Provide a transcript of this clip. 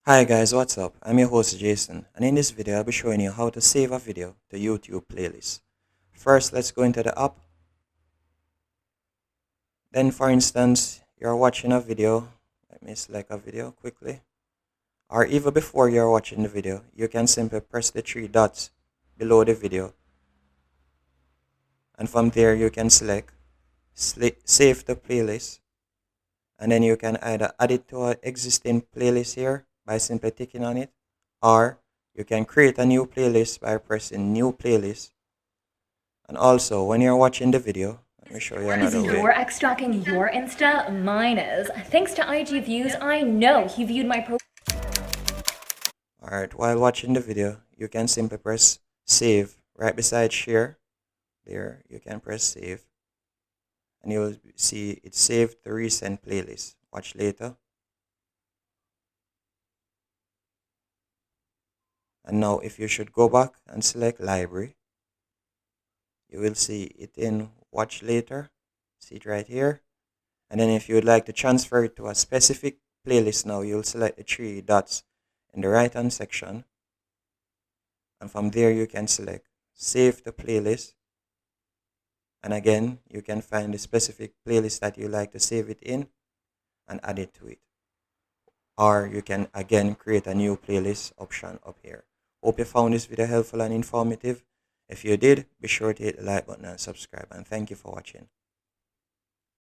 Hi guys, what's up? I'm your host Jason, and in this video I'll be showing you how to save a video to YouTube playlist. First, let's go into the app. Then for instance, you're watching a video. Let me select a video quickly. Or even before you're watching the video, you can simply press the three dots below the video. And from there you can select save the playlist. And then you can either add it to an existing playlist here by simply ticking on it, or you can create a new playlist by pressing new playlist. And also when you're watching the video, let me show you another way. Is your ex stalking your Insta? Mine is. Thanks to IG views, I know he viewed my profile. Alright, while watching the video, you can simply press save right beside share. There, you can press save, and you'll see it saved the recent playlist. Watch later. And now if you should go back and select library, you will see it in watch later. See it right here. And then if you would like to transfer it to a specific playlist now, you'll select the three dots in the right hand section. And from there you can select save the playlist. And again, you can find the specific playlist that you like to save it in and add it to it. Or you can again create a new playlist option up here. Hope you found this video helpful and informative. If you did, be sure to hit the like button and subscribe. And thank you for watching.